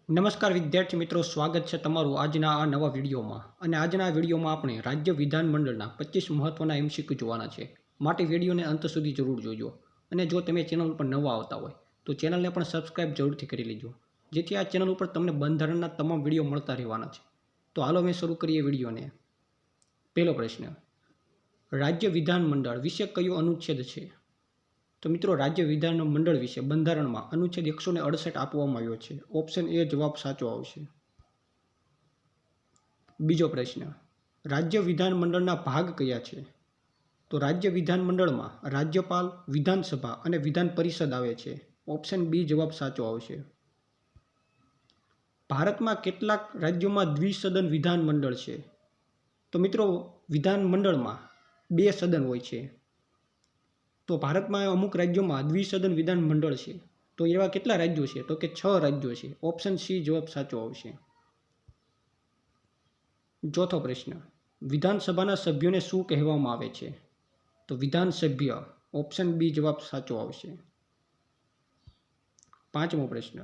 નમસ્કાર વિદ્યાર્થી મિત્રો, સ્વાગત છે તમારું આજના આ નવા વિડીયોમાં. અને આજના આ વિડીયોમાં આપણે રાજ્ય વિધાનમંડળના 25 મહત્વના MCQ જોવાના છે. માટે વિડીયોને અંત સુધી જરૂર જોજો. અને જો તમે ચેનલ પર નવા આવતા હોય તો ચેનલને પણ સબસ્ક્રાઇબ જરૂરથી કરી લેજો, જેથી આ ચેનલ ઉપર તમને બંધારણના તમામ વિડીયો મળતા રહેવાના છે. તો હાલો અમે શરૂ કરીએ વિડીયોને. પહેલો પ્રશ્ન, રાજ્ય વિધાનમંડળ વિશે કયો અનુચ્છેદ છે? તો મિત્રો, રાજ્ય વિધાનમંડળ વિશે બંધારણમાં અનુચ્છેદ 168 આપવામાં આવ્યો છે. ઓપ્શન એ જવાબ સાચો આવશે. બીજો પ્રશ્ન, રાજ્ય વિધાનમંડળના ભાગ કયા છે? તો રાજ્ય વિધાનમંડળમાં રાજ્યપાલ, વિધાનસભા અને વિધાન પરિષદ આવે છે. ઓપ્શન બી જવાબ સાચો આવશે. ભારતમાં કેટલાક રાજ્યોમાં દ્વિસદન વિધાનમંડળ છે? તો મિત્રો, વિધાનમંડળમાં 2 સદન હોય છે. તો ભારતમાં અમુક રાજ્યોમાં દ્વિસદન વિધાનમંડળ છે. તો એવા કેટલા રાજ્યો છે? તો કે 6 રાજ્યો છે. ઓપ્શન સી જવાબ સાચો આવશે. ચોથો પ્રશ્ન, વિધાનસભાના સભ્યોને શું કહેવામાં આવે છે? તો વિધાનસભ્ય. ઓપ્શન બી જવાબ સાચો આવશે. પાંચમો પ્રશ્ન,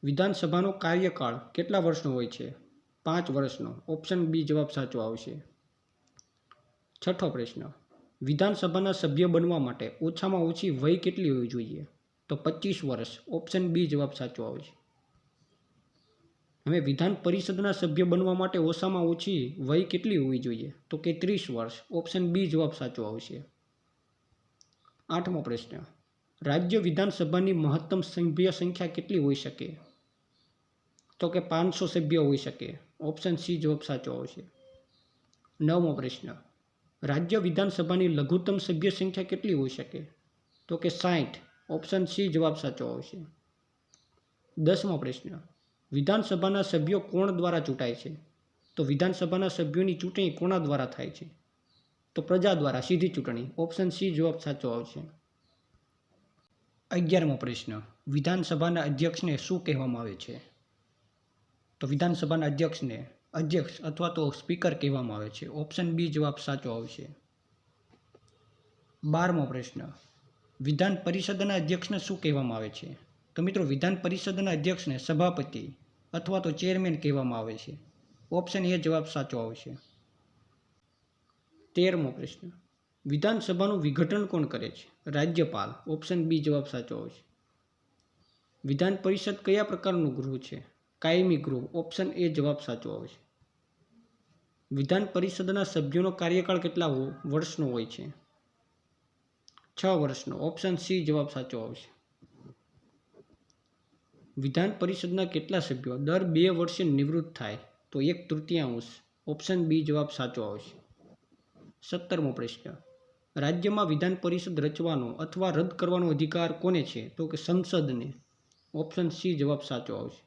વિધાનસભાનો કાર્યકાળ કેટલા વર્ષનો હોય છે? 5 વર્ષનો. ઓપ્શન બી જવાબ સાચો આવશે. છઠ્ઠો પ્રશ્ન, વિધાનસભાના સભ્ય બનવા માટે ઓછામાં ઓછી વય કેટલી હોવી જોઈએ? તો 25 વર્ષ. ઓપ્શન બી જવાબ સાચો આવશે. હવે વિધાન પરિષદના સભ્ય બનવા માટે ઓછામાં ઓછી વય કેટલી હોવી જોઈએ? તો કે 30 વર્ષ. ઓપ્શન બી જવાબ સાચો આવશે. આઠમો પ્રશ્ન, રાજ્ય વિધાનસભાની મહત્તમ સભ્ય સંખ્યા કેટલી હોઈ શકે? તો કે 500 સભ્ય હોઈ શકે. ઓપ્શન સી જવાબ સાચો આવશે. નવમો પ્રશ્ન, રાજ્ય વિધાનસભાની લઘુત્તમ સભ્ય સંખ્યા કેટલી હોઈ શકે? તો કે 60. ઓપ્શન સી જવાબ સાચો આવશે. 10મો પ્રશ્ન, વિધાનસભાના સભ્યો કોણ દ્વારા ચૂંટાય છે? તો વિધાનસભાના સભ્યોની ચૂંટણી કોના દ્વારા થાય છે? તો પ્રજા દ્વારા, સીધી ચૂંટણી. ઓપ્શન સી જવાબ સાચો આવશે. 11મો પ્રશ્ન, વિધાનસભાના અધ્યક્ષને શું કહેવામાં આવે છે? તો વિધાનસભાના અધ્યક્ષને અધ્યક્ષ અથવા તો સ્પીકર કહેવામાં આવે છે. ઓપ્શન બી જવાબ સાચો આવશે. 12મો પ્રશ્ન, વિધાન પરિષદના અધ્યક્ષને શું કહેવામાં આવે છે? તો મિત્રો, વિધાન પરિષદના અધ્યક્ષને સભાપતિ અથવા તો ચેરમેન કહેવામાં આવે છે. ઓપ્શન એ જવાબ સાચો આવશે. 13મો પ્રશ્ન, વિધાનસભાનું વિઘટન કોણ કરે છે? રાજ્યપાલ. ઓપ્શન બી જવાબ સાચો આવશે. વિધાન પરિષદ કયા પ્રકારનું ગૃહ છે? કાયમી ગૃહ. ઓપ્શન એ જવાબ સાચો આવશે. વિધાન પરિષદના સભ્યોનો કાર્યકાળ કેટલા વર્ષનો હોય છે? 6 વર્ષનો. ઓપ્શન સી જવાબ સાચો આવશે. વિધાન પરિષદના કેટલા સભ્યો દર 2 વર્ષે નિવૃત્ત થાય? તો 1/3. ઓપ્શન બી જવાબ સાચો આવશે. 17મો પ્રશ્ન, રાજ્યમાં વિધાન પરિષદ રચવાનો અથવા રદ કરવાનો અધિકાર કોને છે? તો કે સંસદને. ઓપ્શન સી જવાબ સાચો આવશે.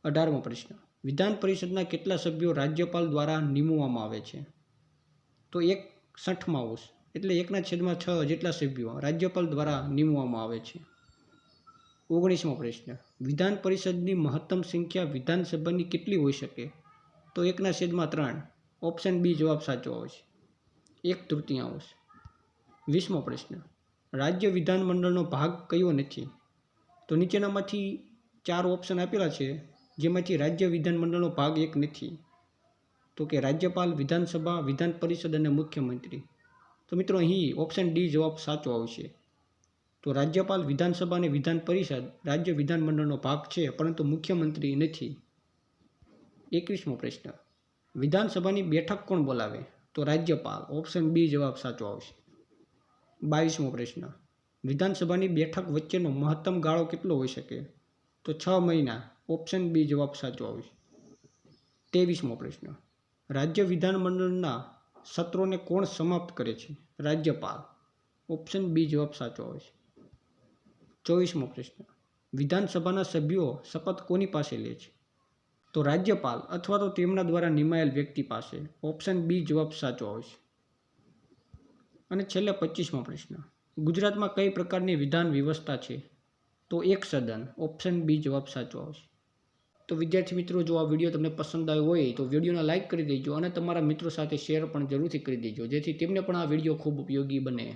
18મો પ્રશ્ન, વિધાન પરિષદના કેટલા સભ્યો રાજ્યપાલ દ્વારા નિમવામાં આવે છે? તો 1/6 એટલે 1/6 જેટલા સભ્યો રાજ્યપાલ દ્વારા નિમવામાં આવે છે. 19મો પ્રશ્ન, વિધાન પરિષદની મહત્તમ સંખ્યા વિધાનસભાની કેટલી હોઈ શકે? તો 1/3. ઓપ્શન બી જવાબ સાચો આવશે. 1/3. 20મો પ્રશ્ન, રાજ્ય વિધાનમંડળનો ભાગ કયો નથી? તો નીચેનામાંથી 4 ઓપ્શન આપેલા છે, જેમાંથી રાજ્ય વિધાનમંડળનો ભાગ 1 નથી. તો કે રાજ્યપાલ, વિધાનસભા, વિધાન પરિષદ અને મુખ્યમંત્રી. તો મિત્રો, અહીં ઓપ્શન ડી જવાબ સાચો આવશે. તો રાજ્યપાલ, વિધાનસભા અને વિધાન પરિષદ રાજ્ય વિધાનમંડળનો ભાગ છે, પરંતુ મુખ્યમંત્રી નથી. 21મો પ્રશ્ન, વિધાનસભાની બેઠક કોણ બોલાવે? તો રાજ્યપાલ. ઓપ્શન બી જવાબ સાચો આવશે. 22મો પ્રશ્ન, વિધાનસભાની બેઠક વચ્ચેનો મહત્તમ ગાળો કેટલો હોઈ શકે? તો 6 મહિના. ઓપ્શન બી જવાબ સાચો આવશે. 23મો પ્રશ્ન, રાજ્ય વિધાનમંડળના સત્રોને કોણ સમાપ્ત કરે છે? રાજ્યપાલ. ઓપ્શન બી જવાબ સાચો આવશે. 24મો પ્રશ્ન, વિધાનસભાના સભ્યો શપથ કોની પાસે લે છે? તો રાજ્યપાલ અથવા તો તેમના દ્વારા નિમાયેલ વ્યક્તિ પાસે. ઓપ્શન બી જવાબ સાચો આવશે. અને છેલ્લે 25મો પ્રશ્ન, ગુજરાતમાં કઈ પ્રકારની વિધાન વ્યવસ્થા છે? તો 1 સદન. ઓપ્શન બી જવાબ સાચો આવશે. તો વિદ્યાર્થી મિત્રો, જો આ વિડીયો તમને પસંદ આવ્યો હોય તો વિડીયોને લાઇક કરી દેજો અને તમારા મિત્રો સાથે શેર પણ જરૂરથી કરી દેજો, જેથી તેમને પણ આ વિડીયો ખૂબ ઉપયોગી બને.